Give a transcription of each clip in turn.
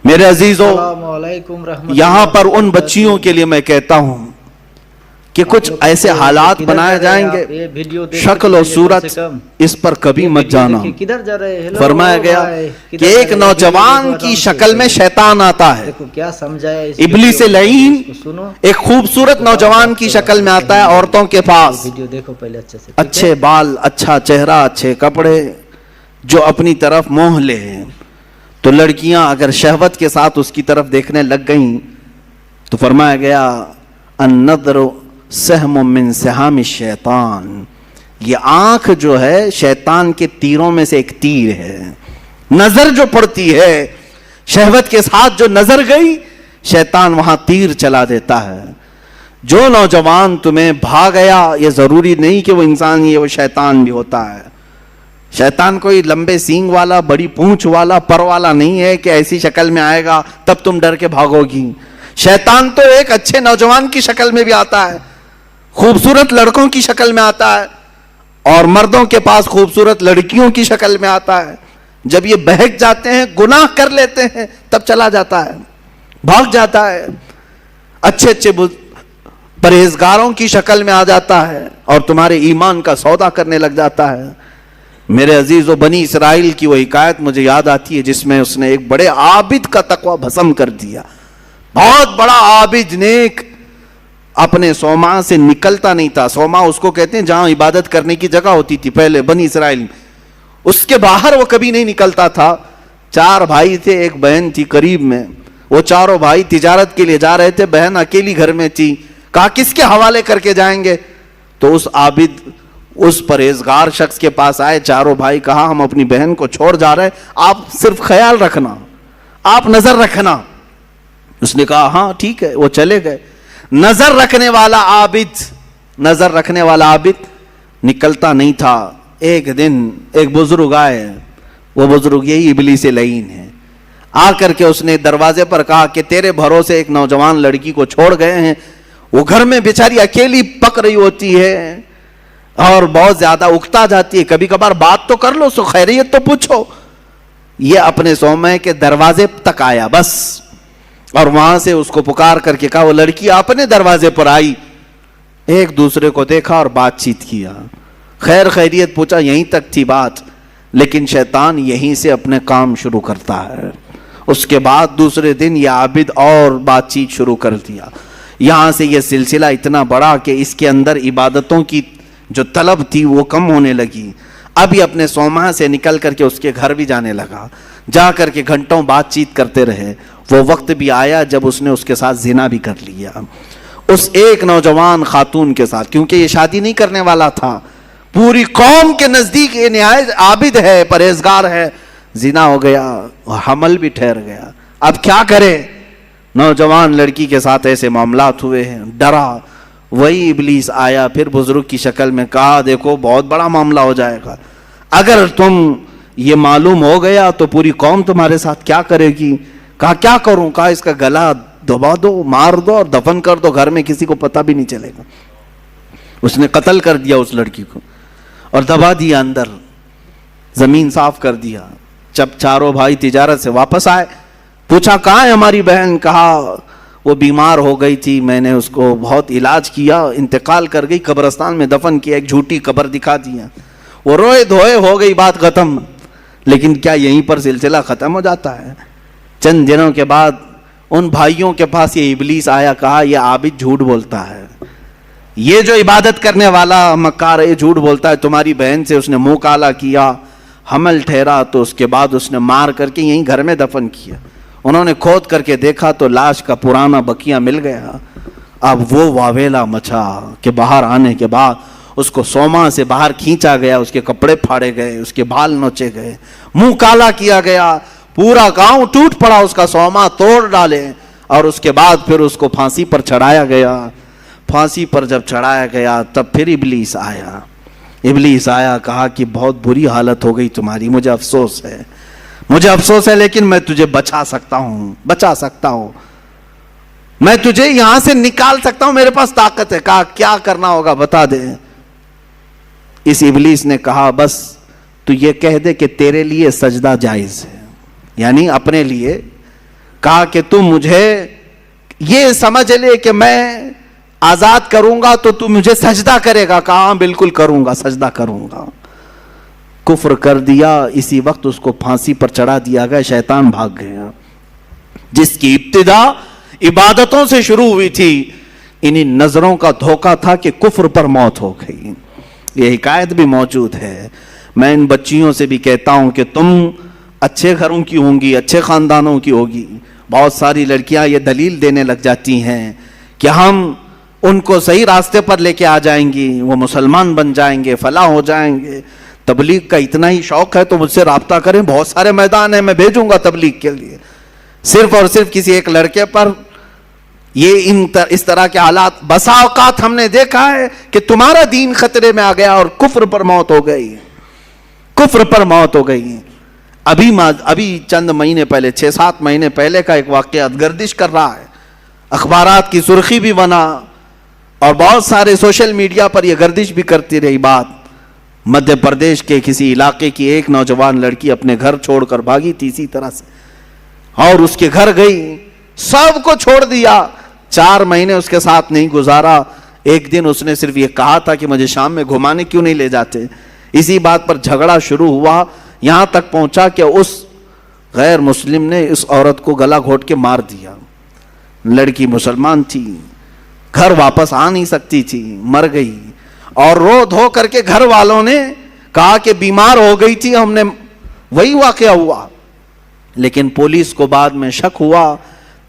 میرے عزیزوں، یہاں پر ان بچیوں کے لیے میں کہتا ہوں کہ کچھ ایسے حالات بنائے جائیں گے، شکل و صورت اس پر کبھی مت جانا۔ فرمایا گیا کہ ایک نوجوان کی شکل میں شیطان آتا ہے، ابلیس لعین ایک خوبصورت نوجوان کی شکل میں آتا ہے عورتوں کے پاس، اچھے بال، اچھا چہرہ، اچھے کپڑے، جو اپنی طرف موہ لے۔ تو لڑکیاں اگر شہوت کے ساتھ اس کی طرف دیکھنے لگ گئیں تو فرمایا گیا النظر سہم من سہام الشیطان، یہ آنکھ جو ہے شیطان کے تیروں میں سے ایک تیر ہے۔ نظر جو پڑتی ہے، شہوت کے ساتھ جو نظر گئی، شیطان وہاں تیر چلا دیتا ہے۔ جو نوجوان تمہیں بھا گیا، یہ ضروری نہیں کہ وہ انسان ہی ہے، وہ شیطان بھی ہوتا ہے۔ شیطان کوئی لمبے سینگ والا، بڑی پونچھ والا، پر والا نہیں ہے کہ ایسی شکل میں آئے گا تب تم ڈر کے بھاگو گی۔ شیطان تو ایک اچھے نوجوان کی شکل میں بھی آتا ہے، خوبصورت لڑکوں کی شکل میں آتا ہے، اور مردوں کے پاس خوبصورت لڑکیوں کی شکل میں آتا ہے۔ جب یہ بہک جاتے ہیں، گناہ کر لیتے ہیں، تب چلا جاتا ہے، بھاگ جاتا ہے، اچھے اچھے پرہیزگاروں کی شکل میں آ جاتا ہے اور تمہارے ایمان کا سودا کرنے لگ جاتا ہے۔ میرے عزیزو، بنی اسرائیل کی وہ حکایت مجھے یاد آتی ہے جس میں اس نے ایک بڑے عابد کا تقوی بھسم کر دیا۔ بہت بڑا عابد، نیک، اپنے صومعہ سے نکلتا نہیں تھا۔ صومعہ اس کو کہتے ہیں جہاں عبادت کرنے کی جگہ ہوتی تھی پہلے بنی اسرائیل میں، اس کے باہر وہ کبھی نہیں نکلتا تھا۔ 4 بھائی تھے، ایک بہن تھی قریب میں، وہ چاروں بھائی تجارت کے لیے جا رہے تھے، بہن اکیلی گھر میں تھی۔ کہا کس کے حوالے کر کے جائیں گے؟ تو اس عابد، اس پرہیزگار شخص کے پاس آئے چاروں بھائی، کہا ہم اپنی بہن کو چھوڑ جا رہے ہیں، آپ صرف خیال رکھنا، آپ نظر رکھنا۔ اس نے کہا ہاں ٹھیک ہے، وہ چلے گئے۔ نظر رکھنے والا عابد، نظر رکھنے والا عابد نکلتا نہیں تھا۔ ایک دن ایک بزرگ آئے، وہ بزرگ یہی ابلیس لعین ہے۔ آ کر کے اس نے دروازے پر کہا کہ تیرے بھروسے ایک نوجوان لڑکی کو چھوڑ گئے ہیں، وہ گھر میں بیچاری اکیلی پک رہی ہوتی ہے اور بہت زیادہ اکتا جاتی ہے، کبھی کبھار بات تو کر لو، سو خیریت تو پوچھو۔ یہ اپنے صومعے کے دروازے تک آیا بس، اور وہاں سے اس کو پکار کر کے کہا، وہ لڑکی اپنے دروازے پر آئی، ایک دوسرے کو دیکھا اور بات چیت کیا، خیر خیریت پوچھا، یہیں تک تھی بات۔ لیکن شیطان یہیں سے اپنے کام شروع کرتا ہے۔ اس کے بعد دوسرے دن یہ عابد اور بات چیت شروع کر دیا۔ یہاں سے یہ سلسلہ اتنا بڑا کہ اس کے اندر عبادتوں کی جو طلب تھی وہ کم ہونے لگی۔ اب یہ اپنے صومعہ سے نکل کر کے اس کے گھر بھی جانے لگا، جا کر کے گھنٹوں بات چیت کرتے رہے۔ وہ وقت بھی آیا جب اس نے اس کے ساتھ زنا بھی کر لیا، اس ایک نوجوان خاتون کے ساتھ، کیونکہ یہ شادی نہیں کرنے والا تھا۔ پوری قوم کے نزدیک یہ نہایت عابد ہے، پرہیزگار ہے، زنا ہو گیا، حمل بھی ٹھہر گیا۔ اب کیا کرے؟ نوجوان لڑکی کے ساتھ ایسے معاملات ہوئے ہیں، ڈرا۔ وہی ابلیس آیا پھر بزرگ کی شکل میں، کہا دیکھو بہت بڑا معاملہ ہو جائے گا، اگر تم یہ معلوم ہو گیا تو پوری قوم تمہارے ساتھ کیا کرے گی؟ کہا کیا کروں؟ کہا اس کا گلا دبا دو، مار دو اور دفن کر دو، گھر میں کسی کو پتہ بھی نہیں چلے گا۔ اس نے قتل کر دیا اس لڑکی کو اور دبا دیا اندر، زمین صاف کر دیا۔ جب چاروں بھائی تجارت سے واپس آئے، پوچھا کہاں ہے ہماری بہن؟ کہا وہ بیمار ہو گئی تھی، میں نے اس کو بہت علاج کیا، انتقال کر گئی، قبرستان میں دفن کیا، ایک جھوٹی قبر دکھا دیا۔ وہ روئے دھوئے، ہو گئی بات ختم۔ لیکن کیا یہیں پر سلسلہ ختم ہو جاتا ہے؟ چند دنوں کے بعد ان بھائیوں کے پاس یہ ابلیس آیا، کہا یہ عابد جھوٹ بولتا ہے، یہ جو عبادت کرنے والا مکار ہے جھوٹ بولتا ہے، تمہاری بہن سے اس نے منہ کالا کیا، حمل ٹھہرا، تو اس کے بعد اس نے مار کر کے یہیں گھر میں دفن کیا۔ انہوں نے کھود کر کے دیکھا تو لاش کا پرانا بقیہ مل گیا۔ اب وہ واویلا مچا کہ باہر آنے کے بعد اس کو صومعہ سے باہر کھینچا گیا، اس کے کپڑے پھاڑے گئے، اس کے بال نوچے گئے، منہ کالا کیا گیا، پورا گاؤں ٹوٹ پڑا، اس کا صومعہ توڑ ڈالے، اور اس کے بعد پھر اس کو پھانسی پر چڑھایا گیا۔ پھانسی پر جب چڑھایا گیا تب پھر ابلیس آیا۔ ابلیس آیا، کہا کہ بہت بری حالت ہو گئی تمہاری، مجھے افسوس ہے، مجھے افسوس ہے، لیکن میں تجھے بچا سکتا ہوں، میں تجھے یہاں سے نکال سکتا ہوں، میرے پاس طاقت ہے۔ کہا کیا کرنا ہوگا بتا دے۔ اس ابلیس نے کہا بس تو یہ کہہ دے کہ تیرے لیے سجدہ جائز ہے، یعنی اپنے لیے کہا کہ تم مجھے یہ سمجھ لے کہ میں آزاد کروں گا تو تم مجھے سجدہ کرے گا. کہا ہاں بالکل کروں گا, سجدہ کروں گا. کفر کر دیا. اسی وقت اس کو پھانسی پر چڑھا دیا گیا. شیطان بھاگ گیا. جس کی ابتدا عبادتوں سے شروع ہوئی تھی, انہی نظروں کا دھوکہ تھا کہ کفر پر موت ہو گئی. یہ حکایت بھی موجود ہے. میں ان بچیوں سے بھی کہتا ہوں کہ تم اچھے گھروں کی ہوں گی, اچھے خاندانوں کی ہوگی. بہت ساری لڑکیاں یہ دلیل دینے لگ جاتی ہیں کہ ہم ان کو صحیح راستے پر لے کے آ جائیں گی, وہ مسلمان بن جائیں گے, فلاں ہو جائیں گے. تبلیغ کا اتنا ہی شوق ہے تو مجھ سے رابطہ کریں, بہت سارے میدان ہیں, میں بھیجوں گا تبلیغ کے لیے. صرف اور صرف کسی ایک لڑکے پر یہ اس طرح کے حالات. بسا اوقات ہم نے دیکھا ہے کہ تمہارا دین خطرے میں آ گیا اور کفر پر موت ہو گئی, کفر پر موت ہو گئی. ابھی چند مہینے پہلے, 6-7 مہینے پہلے کا ایک واقعہ گردش کر رہا ہے, اخبارات کی سرخی بھی بنا اور بہت سارے سوشل میڈیا پر یہ گردش بھی کرتی رہی بات. مدھیہ پردیش کے کسی علاقے کی ایک نوجوان لڑکی اپنے گھر چھوڑ کر بھاگی تھی اسی طرح سے, اور اس کے گھر گئی, سب کو چھوڑ دیا. 4 مہینے اس کے ساتھ نہیں گزارا. ایک دن اس نے صرف یہ کہا تھا کہ مجھے شام میں گھمانے کیوں نہیں لے جاتے. اسی بات پر جھگڑا شروع ہوا, یہاں تک پہنچا کہ اس غیر مسلم نے اس عورت کو گلا گھونٹ کے مار دیا. لڑکی مسلمان تھی, گھر واپس آ نہیں سکتی تھی, مر گئی. اور رو دھو کر کے گھر والوں نے کہا کہ بیمار ہو گئی تھی, ہم نے وہی واقعہ ہوا. لیکن پولیس کو بعد میں شک ہوا,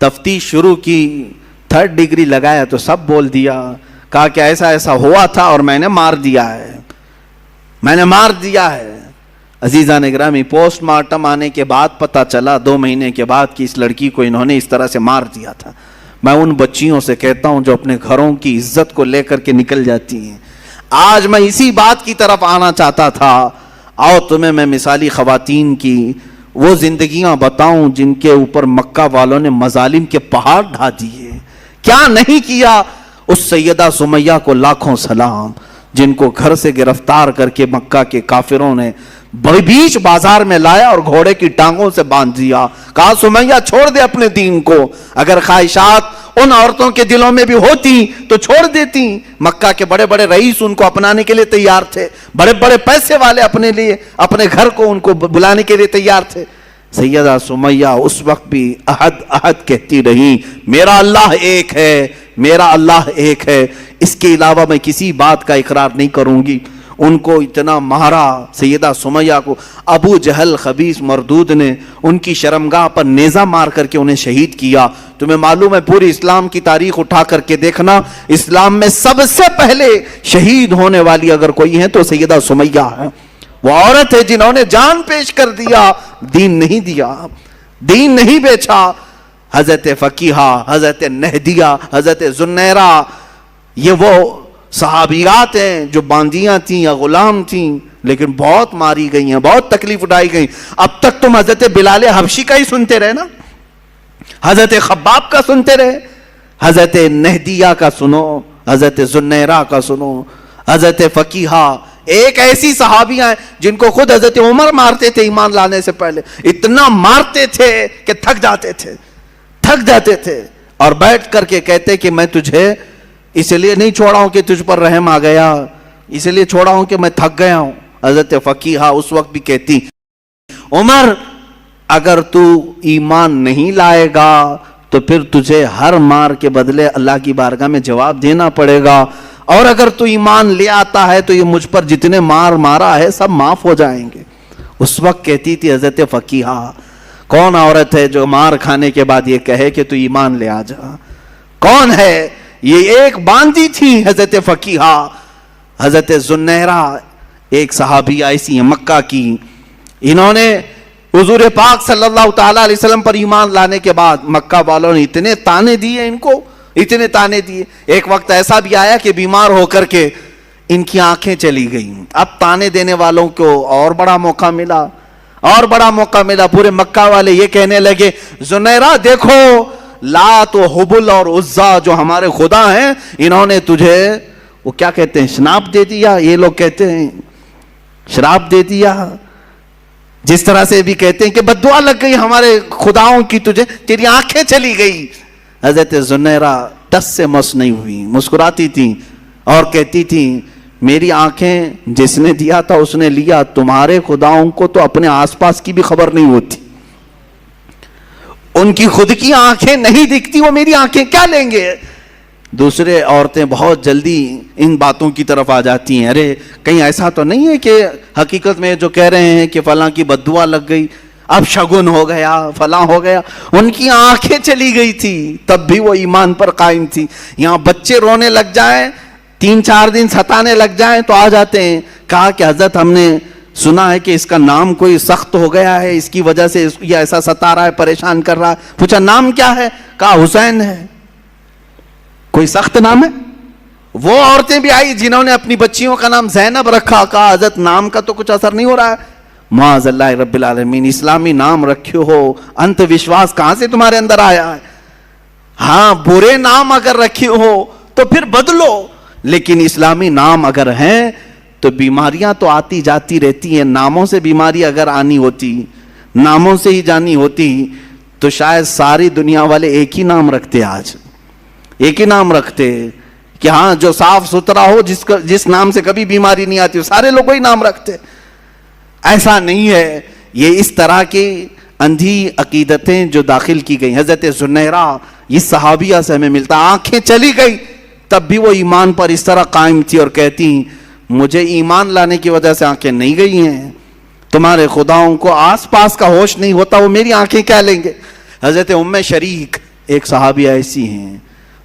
تفتیش شروع کی, 3rd ڈگری لگایا تو سب بول دیا. کہا کہ ایسا ایسا ہوا تھا اور میں نے مار دیا ہے, میں نے مار دیا ہے. عزیزان گرامی, پوسٹ مارٹم آنے کے بعد پتہ چلا 2 مہینے کے بعد کہ اس لڑکی کو انہوں نے اس طرح سے مار دیا تھا. میں ان بچیوں سے کہتا ہوں جو اپنے گھروں کی عزت کو لے کر کے نکل جاتی ہیں. آج میں اسی بات کی طرف آنا چاہتا تھا. آؤ تمہیں میں مثالی خواتین کی وہ زندگیاں بتاؤں جن کے اوپر مکہ والوں نے مظالم کے پہاڑ ڈھا دیے. کیا نہیں کیا. اس سیدہ سمیہ کو لاکھوں سلام, جن کو گھر سے گرفتار کر کے مکہ کے کافروں نے بیچ بازار میں لایا اور گھوڑے کی ٹانگوں سے باندھ دیا. کہا سمیہ چھوڑ دے اپنے دین کو. اگر خواہشات ان عورتوں کے دلوں میں بھی ہوتی تو چھوڑ دیتی. مکہ کے بڑے بڑے رئیس ان کو اپنانے کے لیے تیار تھے, بڑے بڑے پیسے والے اپنے لیے اپنے گھر کو ان کو بلانے کے لیے تیار تھے. سیدہ سمیہ اس وقت بھی احد احد کہتی رہی, میرا اللہ ایک ہے, میرا اللہ ایک ہے, اس کے علاوہ میں کسی بات کا اقرار نہیں کروں گی. ان کو اتنا مارا سیدہ سمیہ کو. ابو جہل خبیث مردود نے ان کی شرمگاہ پر نیزہ مار کر کے انہیں شہید کیا. تمہیں معلوم ہے پوری اسلام کی تاریخ اٹھا کر کے دیکھنا, اسلام میں سب سے پہلے شہید ہونے والی اگر کوئی ہے تو سیدہ سمیہ ہے. وہ عورت ہے جنہوں نے جان پیش کر دیا, دین نہیں دیا, دین نہیں بیچا. حضرت فقیہہ, حضرت نہدیہ, حضرت زنیرہ, یہ وہ صحابیات ہیں جو باندیاں تھیں یا غلام تھیں لیکن بہت ماری گئی ہیں, بہت تکلیف اٹھائی گئی. اب تک تم حضرت بلال حبشی کا ہی سنتے رہے نا, حضرت خباب کا سنتے رہے, حضرت نہدیہ کا سنو, حضرت زنیرہ کا سنو, حضرت فقیہہ. ایک ایسی صحابیاں ہیں جن کو خود حضرت عمر مارتے تھے ایمان لانے سے پہلے, اتنا مارتے تھے کہ تھک جاتے تھے اور بیٹھ کر کے کہتے کہ میں تجھے اس لیے نہیں چھوڑا ہوں کہ تجھ پر رحم آ گیا, اس لیے چھوڑا ہوں کہ میں تھک گیا ہوں. حضرت فقیہہ اس وقت بھی کہتی, عمر اگر تو ایمان نہیں لائے گا تو پھر تجھے ہر مار کے بدلے اللہ کی بارگاہ میں جواب دینا پڑے گا, اور اگر تو ایمان لے آتا ہے تو یہ مجھ پر جتنے مار مارا ہے سب معاف ہو جائیں گے. اس وقت کہتی تھی حضرت فقیہہ, کون عورت ہے جو مار کھانے کے بعد یہ کہے کہ تو ایمان لے آ جا, کون ہے؟ یہ ایک باندی تھی حضرت فقیہہ. حضرت زنیرہ ایک صحابیہ ایسی ہیں مکہ کی, انہوں نے حضور پاک صلی اللہ تعالیٰ علیہ وسلم پر ایمان لانے کے بعد مکہ والوں نے اتنے تانے دیے ان کو, اتنے تانے دیے. ایک وقت ایسا بھی آیا کہ بیمار ہو کر کے ان کی آنکھیں چلی گئیں. اب تانے دینے والوں کو اور بڑا موقع ملا, اور بڑا موقع ملا. پورے مکہ والے یہ کہنے لگے, زنیرہ دیکھو لات و حبل اور عزا جو ہمارے خدا ہیں, انہوں نے تجھے وہ کیا کہتے ہیں شناپ دے دیا, یہ لوگ کہتے ہیں شراب دے دیا. جس طرح سے بھی کہتے ہیں کہ بددعا لگ گئی ہمارے خداؤں کی تجھے، تیری آنکھیں چلی گئی. حضرت زنیرہ ٹس سے مس نہیں ہوئی، مسکراتی تھیں اور کہتی تھیں میری آنکھیں جس نے دیا تھا اس نے لیا، تمہارے خداؤں کو تو اپنے آس پاس کی بھی خبر نہیں ہوتی، ان کی خود کی آنکھیں نہیں دکھتی، وہ میری آنکھیں کیا لیں گے. دوسرے عورتیں بہت جلدی ان باتوں کی طرف آ جاتی ہیں، ارے کہیں ایسا تو نہیں ہے کہ حقیقت میں جو کہہ رہے ہیں کہ فلاں کی بددعا لگ گئی، اب شگن ہو گیا، فلاں ہو گیا. ان کی آنکھیں چلی گئی تھی تب بھی وہ ایمان پر قائم تھی. یہاں بچے رونے لگ جائیں، 3-4 دن ستانے لگ جائیں تو آ جاتے ہیں. کہا کہ حضرت ہم نے سنا ہے کہ اس کا نام کوئی سخت ہو گیا ہے، اس کی وجہ سے یہ ایسا ستا رہا ہے، پریشان کر رہا ہے. پوچھا نام کیا ہے؟ کہا حسین ہے. کوئی سخت نام ہے؟ وہ عورتیں بھی آئی جنہوں نے اپنی بچیوں کا نام زینب رکھا. کہا حضرت نام کا تو کچھ اثر نہیں ہو رہا ہے. معاذ اللہ رب العالمین، اسلامی نام رکھے ہو، انت وشواس کہاں سے تمہارے اندر آیا ہے؟ ہاں برے نام اگر رکھے ہو تو پھر بدلو، لیکن اسلامی نام اگر ہیں تو بیماریاں تو آتی جاتی رہتی ہیں. ناموں سے بیماری اگر آنی ہوتی، ناموں سے ہی جانی ہوتی تو شاید ساری دنیا والے ایک ہی نام رکھتے. آج ایک ہی نام رکھتے کہ ہاں جو صاف ستھرا ہو، جس نام سے کبھی بیماری نہیں آتی، سارے لوگ وہی نام رکھتے. ایسا نہیں ہے. یہ اس طرح کی اندھی عقیدتیں جو داخل کی گئی. حضرت زنیرہ یہ صحابیہ سے ہمیں ملتا، آنکھیں چلی گئی تب بھی وہ ایمان پر اس طرح قائم تھی اور کہتی مجھے ایمان لانے کی وجہ سے آنکھیں نہیں گئی ہیں، تمہارے خداؤں کو آس پاس کا ہوش نہیں ہوتا، وہ میری آنکھیں کیا لیں گے. حضرت ام شریک ایک صحابیہ ایسی ہیں،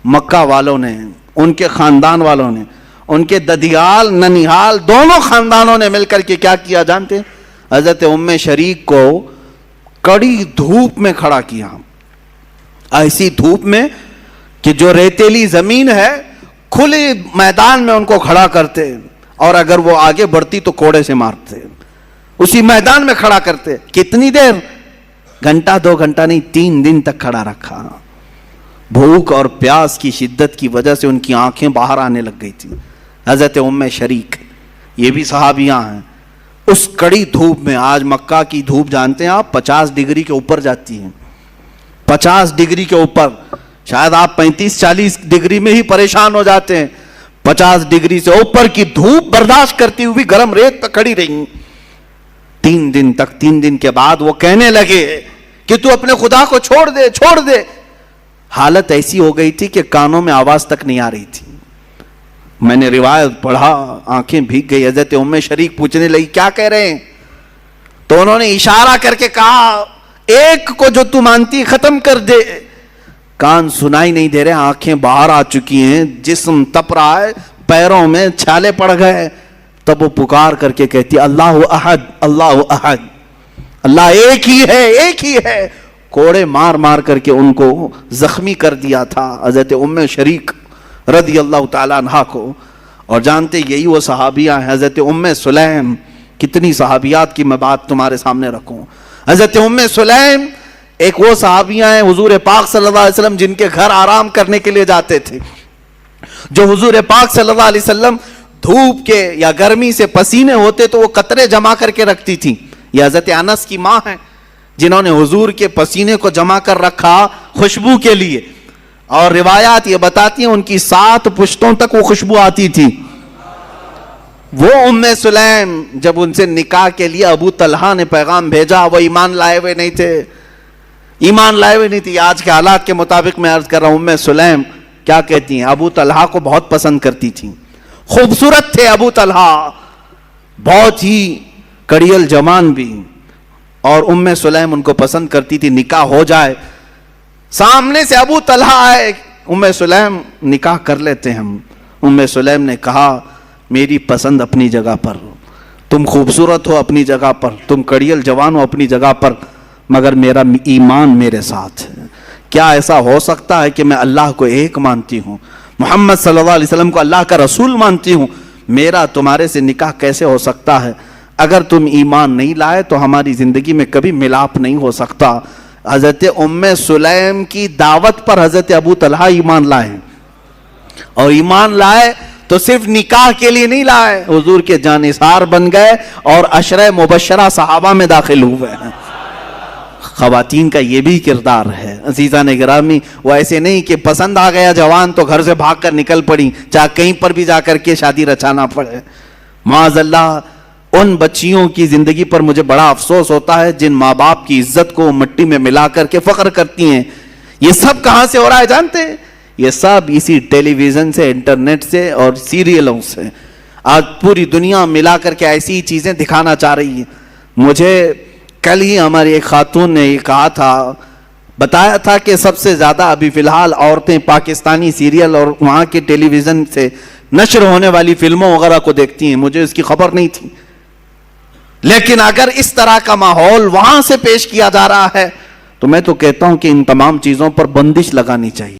مکہ والوں نے، ان کے خاندان والوں نے، ان کے ددیال ننیحال دونوں خاندانوں نے مل کر کے کیا کیا جانتے ہیں؟ حضرت ام شریک کو کڑی دھوپ میں کھڑا کیا، ایسی دھوپ میں کہ جو ریتیلی زمین ہے کھلے میدان میں ان کو کھڑا کرتے، اور اگر وہ آگے بڑھتی تو کوڑے سے مارتے. اسی میدان میں کھڑا کرتے. کتنی دیر؟ گھنٹہ 2 گھنٹہ نہیں، 3 دن تک کھڑا رکھا. بھوک اور پیاس کی شدت کی وجہ سے ان کی آنکھیں باہر آنے لگ گئی تھی. حضرت ام شریک یہ بھی صحابیاں ہیں. اس کڑی دھوپ میں، آج مکہ کی دھوپ جانتے ہیں آپ 50 ڈگری کے اوپر جاتی ہیں، 50 ڈگری کے اوپر. شاید آپ 35-40 ڈگری میں ہی پریشان ہو جاتے ہیں. 50 ڈگری سے اوپر کی دھوپ برداشت کرتی ہوئی گرم ریت پہ کھڑی رہی 3 دن تک. 3 دن کے بعد وہ کہنے لگے کہ تو اپنے خدا کو چھوڑ دے، چھوڑ دے. حالت ایسی ہو گئی تھی کہ کانوں میں آواز تک نہیں آ رہی تھی. میں نے روایت پڑھا، آنکھیں بھیگ گئی. حضرت ام شریک پوچھنے لگی کیا کہہ رہے ہیں؟ تو انہوں نے اشارہ کر کے کہا ایک کو جو تو مانتی ختم کر دے. کان سنائی نہیں دے رہے، آنکھیں باہر آ چکی ہیں، جسم تپ رہا ہے، پیروں میں چھالے پڑ گئے. تب وہ پکار کر کے کہتی اللہ احد، اللہ احد، اللہ ایک ہی ہے، ایک ہی ہے. کوڑے مار مار کر کے ان کو زخمی کر دیا تھا حضرت ام شریک رضی اللہ تعالیٰ عنہ کو. اور جانتے یہی وہ صحابیہ ہیں. حضرت ام سلیم، کتنی صحابیات کی میں بات تمہارے سامنے رکھوں. حضرت ام سلیم ایک وہ صحابیہ ہیں حضور پاک صلی اللہ علیہ وسلم جن کے گھر آرام کرنے کے لیے جاتے تھے، جو حضور پاک صلی اللہ علیہ وسلم دھوپ کے یا گرمی سے پسینے ہوتے تو وہ قطرے جمع کر کے رکھتی تھی. یہ حضرت انس کی ماں ہیں جنہوں نے حضور کے پسینے کو جمع کر رکھا خوشبو کے لیے. اور روایات یہ بتاتی ہیں ان کی 7 پشتوں تک وہ خوشبو آتی تھی. وہ ام سلیم جب ان سے نکاح کے لیے ابو طلحہ نے پیغام بھیجا، وہ ایمان لائے ہوئے نہیں تھے، ایمان لائے ہوئے نہیں تھی. آج کے حالات کے مطابق میں عرض کر رہا ہوں، ام سلیم کیا کہتی ہیں؟ ابو طلحہ کو بہت پسند کرتی تھیں، خوبصورت تھے ابو طلحہ، بہت ہی کڑیل جوان بھی، اور ام سلیم ان کو پسند کرتی تھی. نکاح ہو جائے، سامنے سے ابو طلحہ آئے، ام سلیم نکاح کر لیتے ہم. ام سلیم نے کہا میری پسند اپنی جگہ پر، تم خوبصورت ہو اپنی جگہ پر، تم کڑیل جوان ہو اپنی جگہ پر، مگر میرا ایمان میرے ساتھ ہے. کیا ایسا ہو سکتا ہے کہ میں اللہ کو ایک مانتی ہوں، محمد صلی اللہ علیہ وسلم کو اللہ کا رسول مانتی ہوں، میرا تمہارے سے نکاح کیسے ہو سکتا ہے؟ اگر تم ایمان نہیں لائے تو ہماری زندگی میں کبھی ملاپ نہیں ہو سکتا. حضرت ام سلیم کی دعوت پر حضرت ابو طلحہ ایمان لائے، اور ایمان لائے تو صرف نکاح کے لیے نہیں لائے، حضور کے جانثار بن گئے اور عشرہ مبشرہ صحابہ میں داخل ہوئے ہیں۔ خواتین کا یہ بھی کردار ہے عزیزان گرامی، وہ ایسے نہیں کہ پسند آ گیا جوان تو گھر سے بھاگ کر نکل پڑی، چاہے کہیں پر بھی جا کر کے شادی رچانا پڑے۔ معاذ اللہ، ان بچیوں کی زندگی پر مجھے بڑا افسوس ہوتا ہے جن ماں باپ کی عزت کو مٹی میں ملا کر کے فخر کرتی ہیں۔ یہ سب کہاں سے ہو رہا ہے جانتے ہیں؟ یہ سب اسی ٹیلی ویژن سے، انٹرنیٹ سے اور سیریلوں سے۔ آج پوری دنیا ملا کر کے ایسی چیزیں دکھانا چاہ رہی ہے۔ مجھے کل ہی ہماری ایک خاتون نے یہ کہا تھا، بتایا تھا کہ سب سے زیادہ ابھی فی الحال عورتیں پاکستانی سیریل اور وہاں کے ٹیلی ویژن سے نشر ہونے والی فلموں وغیرہ کو دیکھتی ہیں۔ مجھے اس کی خبر نہیں تھی، لیکن اگر اس طرح کا ماحول وہاں سے پیش کیا جا رہا ہے تو میں تو کہتا ہوں کہ ان تمام چیزوں پر بندش لگانی چاہیے۔